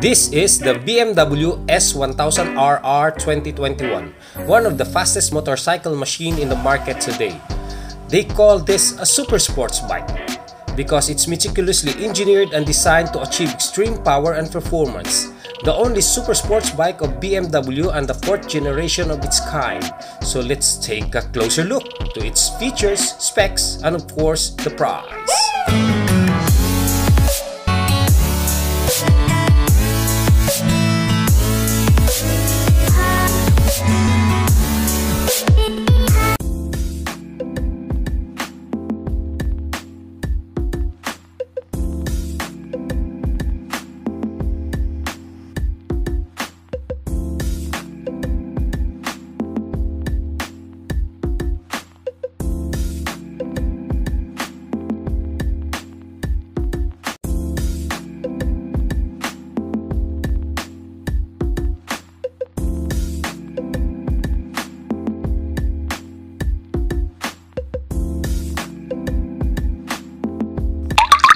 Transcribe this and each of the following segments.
This is the BMW S1000RR 2021, one of the fastest motorcycle machine in the market today. They call this a super sports bike because it's meticulously engineered and designed to achieve extreme power and performance. The only super sports bike of BMW and the fourth generation of its kind. So let's take a closer look to its features, specs, and of course the price.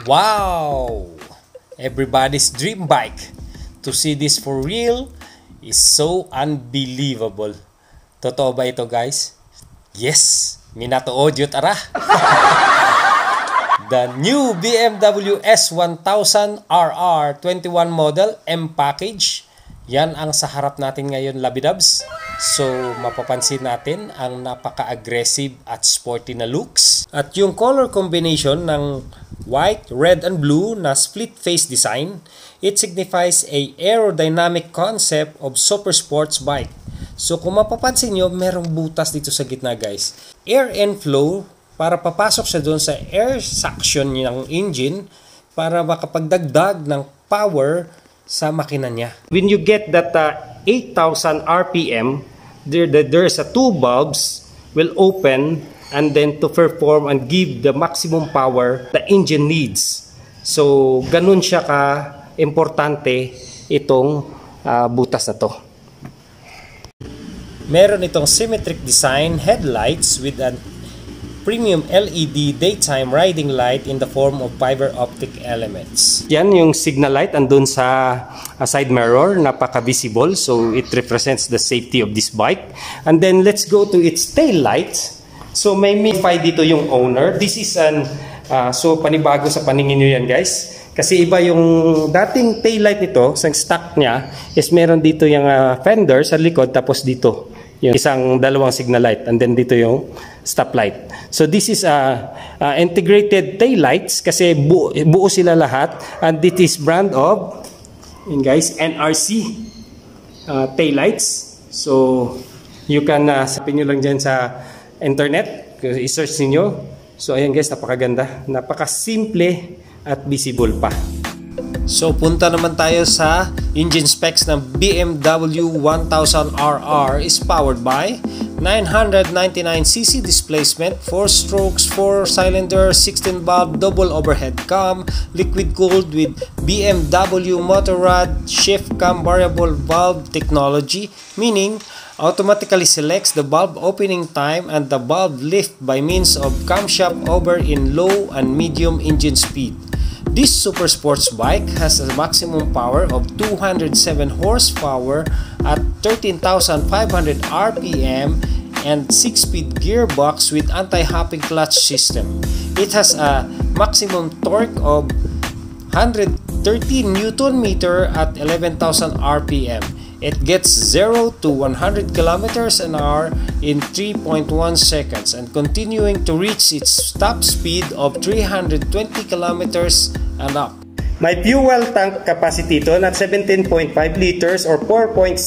Wow! Everybody's dream bike. To see this for real is so unbelievable. Totoo ba ito, guys? Yes! Minatuod yun, tara! The new BMW S1000RR 21 model M package. Yan ang sa harap natin ngayon, Labidabs. So, mapapansin natin ang napaka-aggressive at sporty na looks. At yung color combination ng white, red, and blue na split face design, it signifies a aerodynamic concept of super sports bike. So, kung mapapansin nyo, merong butas dito sa gitna, guys. Air and flow para papasok siya doon sa air suction ng engine para makapagdagdag ng power sa makina niya. When you get that 8,000 RPM, there's two bulbs will open and then to perform and give the maximum power the engine needs. So, ganun siya ka-importante itong butas na to. Meron itong symmetric design headlights with a premium LED daytime riding light in the form of fiber optic elements. Yan yung signal light andun sa side mirror, napaka-visible, so it represents the safety of this bike. And then let's go to its tail lights. So may modify dito yung owner. This is so panibago sa paningin nyo yan, guys. Kasi iba yung dating tail light nito, sa stock niya is meron dito yung fender sa likod, tapos dito yung dalawang signal light, and then dito yung stop light. So this is integrated tail lights kasi buo sila lahat, and this is brand of guys NRC tail lights. So you can sapin nyo lang dyan sa internet, i-search niyo. So ayan, guys, napakaganda, napaka-simple at visible pa. So punta naman tayo sa engine specs ng BMW 1000RR. Is powered by 999cc displacement, 4 strokes, 4 cylinder, 16 valve, double overhead cam, liquid cooled with BMW Motorrad shift cam variable valve technology, meaning automatically selects the valve opening time and the valve lift by means of camshaft over in low and medium engine speed. This super sports bike has a maximum power of 207 horsepower at 13,500 RPM and 6-speed gearbox with anti-hopping clutch system. It has a maximum torque of 130 Nm at 11,000 RPM. It gets 0 to 100 km/h in 3.1 seconds and continuing to reach its top speed of 320 km and up. May fuel tank capacity ito na 17.5 liters or 4.6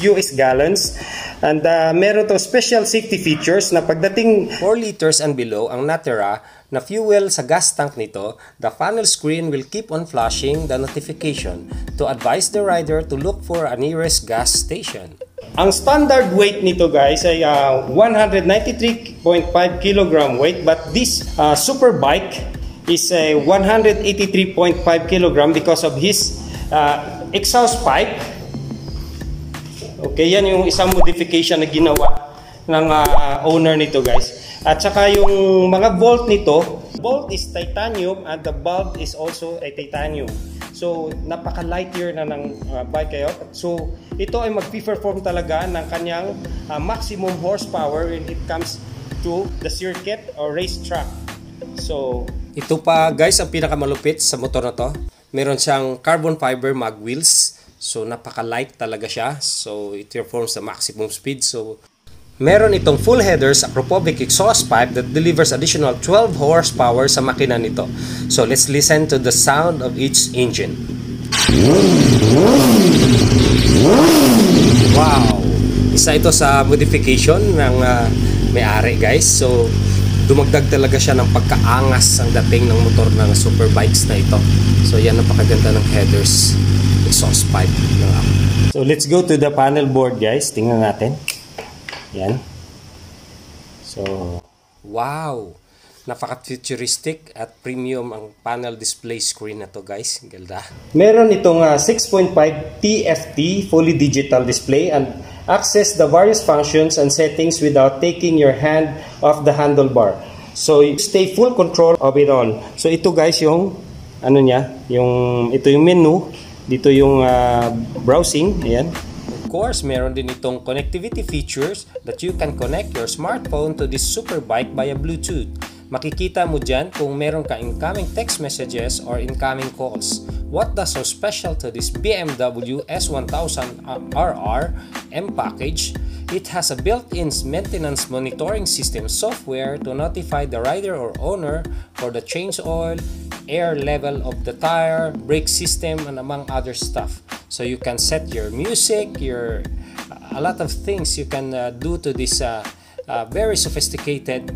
US gallons, and meron to special safety features na pagdating 4 liters and below ang natira na fuel sa gas tank nito, the funnel screen will keep on flashing the notification to advise the rider to look for a nearest gas station. Ang standard weight nito, guys, ay 193.5 kg weight, but this super bike is 183.5 kg because of his exhaust pipe. Okay, yan yung isang modification na ginawa ng owner nito, guys. At saka yung mga bolt nito, bolt is titanium and the bulb is also a titanium. So napaka-light year na ng bike kayo. So ito ay mag-perform talaga ng kanyang maximum horsepower when it comes to the circuit or racetrack. So ito pa guys ang pinakamalupit sa motor na to. Meron siyang carbon fiber mag wheels. So napaka-light talaga siya. So it performs the maximum speed. So meron itong full headers Akrapovic exhaust pipe that delivers additional 12 horsepower sa makina nito. So let's listen to the sound of each engine. Wow! Isa ito sa modification ng may-ari guys. So dumagdag talaga siya ng pagkaangas ang dating ng motor ng superbikes na ito. So yan, napakaganda ng headers exhaust pipe ng Akra. So let's go to the panel board guys. Tingnan natin. Yan. So, wow! Napaka-futuristic at premium ang panel display screen na to guys. Ganda. Meron itong 6.5 TFT fully digital display and access the various functions and settings without taking your hand off the handlebar. So, you stay full control of it all. So, ito guys yung ano niya, ito yung menu, dito yung browsing, ayan. Of course, meron din itong connectivity features that you can connect your smartphone to this superbike via Bluetooth. Makikita mo dyan kung meron ka incoming text messages or incoming calls. What does so special to this BMW S1000RR M package? It has a built-in maintenance monitoring system software to notify the rider or owner for the change oil, air level of the tire, brake system, and among other stuff. So you can set your music, a lot of things you can do to this very sophisticated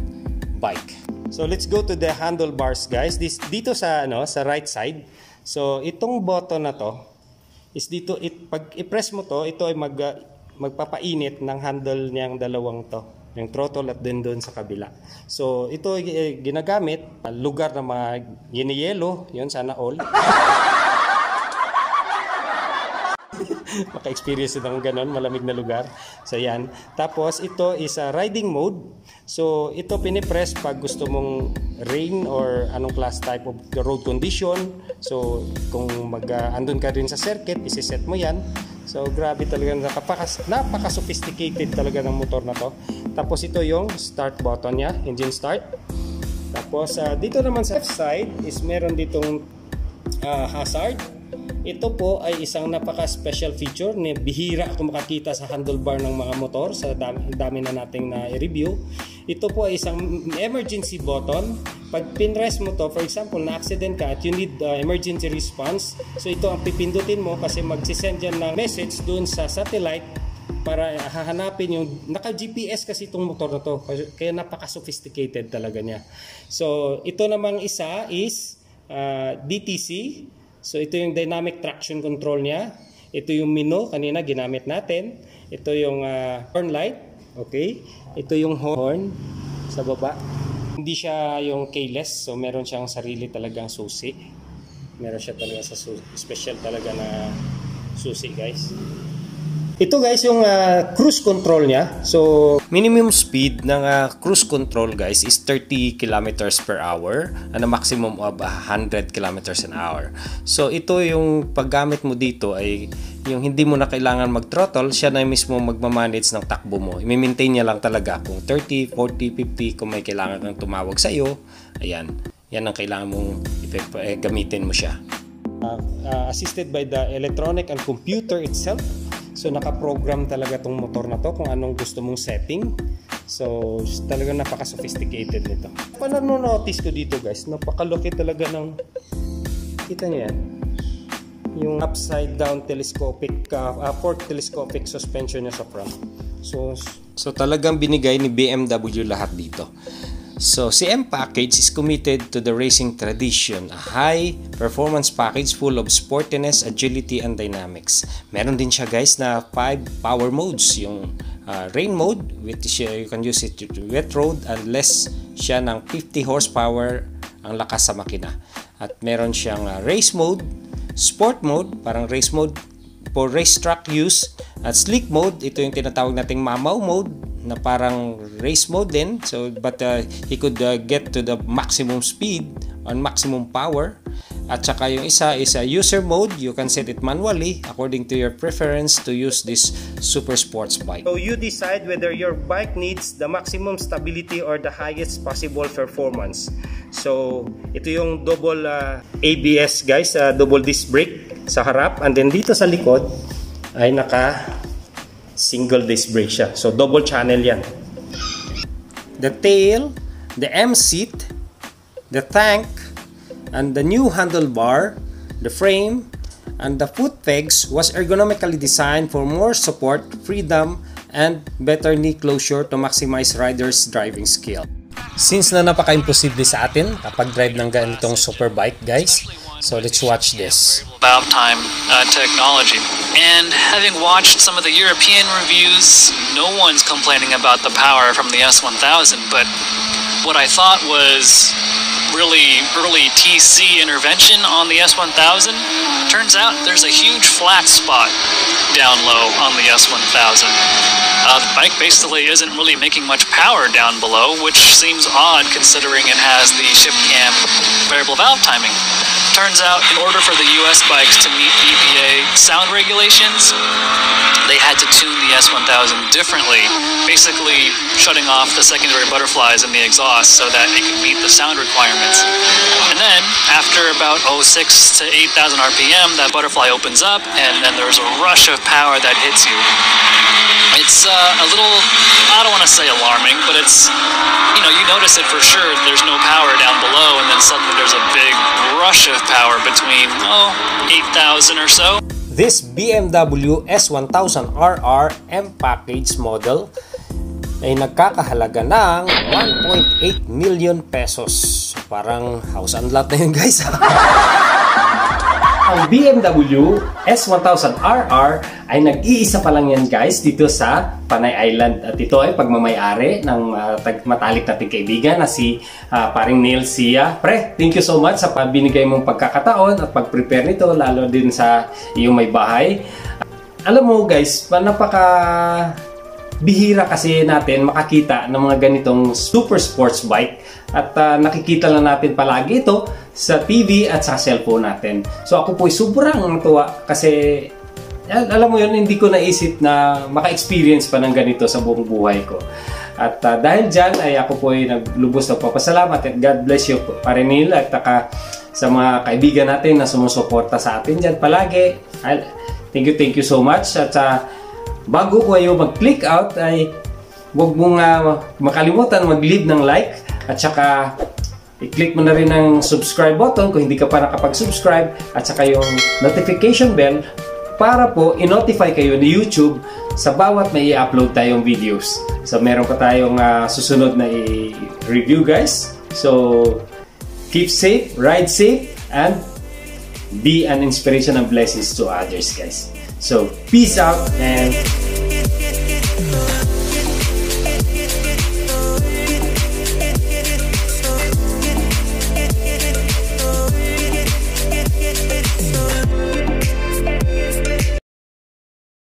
bike. So let's go to the handlebars guys. Dito sa right side. So itong button na to is dito, pag i-press mo to, ito ay magpapainit ng handle niyang dalawang to, yung throttle at din doon sa kabila. So ito ay ginagamit lugar na mga giniyelo, yun sana all. Maka-experience ng ganon, malamig na lugar. So yan. Tapos ito is a riding mode. So ito pinipress pag gusto mong rain or anong class type of road condition. So kung andun ka rin sa circuit, isiset mo yan. So grabe talaga, napaka-sophisticated talaga ng motor na to. Tapos ito yung start button niya, engine start. Tapos dito naman sa left side is meron ditong hazard. Ito po ay isang napaka-special feature na bihira ako makakita sa handlebar ng mga motor sa dami na nating na-review. Ito po ay isang emergency button. Pag pinress mo to, for example, na-accident ka at you need emergency response, so ito ang pipindutin mo kasi magsisend yan ng message dun sa satellite para hahanapin yung naka-GPS kasi itong motor na to, kaya napaka-sophisticated talaga niya. So ito namang isa is DTC. So ito yung dynamic traction control niya. Ito yung menu kanina ginamit natin. Ito yung horn light. Okay. Ito yung horn sa baba. Hindi siya yung keyless. So meron siyang sarili talagang susi. Meron siya talaga sa special talaga na susi guys. Ito guys yung cruise control niya. So minimum speed ng cruise control guys is 30 kilometers per hour and a maximum of 100 kilometers an hour. So ito yung paggamit mo dito ay yung hindi mo na kailangan mag-throttle, siya na mismo magmamanage ng takbo mo. I-maintain niya lang talaga kung 30, 40, 50 kung may kailangan kang tumawag sa iyo. Ayan. Yan ang kailangan mong gamitin mo siya. Assisted by the electronic and computer itself. So naka-program talaga tong motor na to kung anong gusto mong setting. So talagang napaka-sophisticated nito. Pano-notice ko dito guys, napaka-laki talaga ng, kita niyo yan, yung upside down telescopic fork telescopic suspension niya sa front. So talagang binigay ni BMW lahat dito. So si M package is committed to the racing tradition, a high performance package full of sportiness, agility, and dynamics. Meron din siya guys na 5 power modes, yung rain mode, which you can use it to wet road, and less siya ng 50 horsepower ang lakas sa makina. At meron siyang race mode, sport mode, parang race mode for racetrack use, at sleek mode, ito yung tinatawag nating mamaw mode, na parang race mode din. So but he could get to the maximum speed on maximum power. At saka yung isa is a user mode. You can set it manually according to your preference to use this super sports bike. So you decide whether your bike needs the maximum stability or the highest possible performance. So ito yung double ABS guys, double disc brake sa harap, and then dito sa likod ay naka single disc brake siya. So double channel yan. The tail, the M seat, the tank, and the new handlebar, the frame, and the foot pegs was ergonomically designed for more support, freedom, and better knee closure to maximize riders' driving skill. Since na napaka-imposible sa atin kapag drive ng ganitong super bike guys, so let's watch this. Valve time technology. And having watched some of the European reviews, no one's complaining about the power from the S1000, but what I thought was really early TC intervention on the S1000, turns out there's a huge flat spot down low on the S1000. The bike basically isn't really making much power down below, which seems odd considering it has the shift cam variable valve timing. Turns out in order for the US bikes to meet EPA sound regulations, they had to tune the S1000 differently, basically shutting off the secondary butterflies in the exhaust so that it could meet the sound requirements. And then after about 06 to 8,000 RPM, that butterfly opens up and then there's a rush of power that hits you. It's a little, I don't want to say alarming, but it's, you notice it for sure. There's no power down below, and then suddenly there's a big rush of power between 8,000 or so. This BMW S1000RR M package model ay nagkakahalaga ng 1.8 million pesos. Parang house and lot na yun guys. Ang BMW S1000RR ay nag-iisa pa lang yan guys dito sa Panay Island. At ito ay pagmamayari ng matalik nating kaibigan na si paring Neil Sia. Pre, thank you so much sa binigay mong pagkakataon at pag-prepare nito, lalo din sa iyong may bahay. Alam mo guys, napaka bihira kasi natin makakita ng mga ganitong super sports bike. At nakikita lang natin palagi ito sa TV at sa cellphone natin. So ako po ay sobrang natuwa kasi alam mo yun, hindi ko naisip na maka-experience pa ng ganito sa buong buhay ko. At dahil dyan ay ako po ay naglubos na papasalamat at God bless you Pare Neil at sa mga kaibigan natin na sumusuporta sa atin dyan palagi. Thank you so much. At bago ko kayo mag-click out ay huwag mong makalimutan mag-leave ng like. At saka i-click mo na rin ang subscribe button kung hindi ka pa nakapag-subscribe, at saka yung notification bell para po i-notify kayo ni YouTube sa bawat may i-upload tayong videos. So meron pa tayong susunod na i-review guys. So keep safe, ride safe, and be an inspiration and blessings to others guys. So peace out and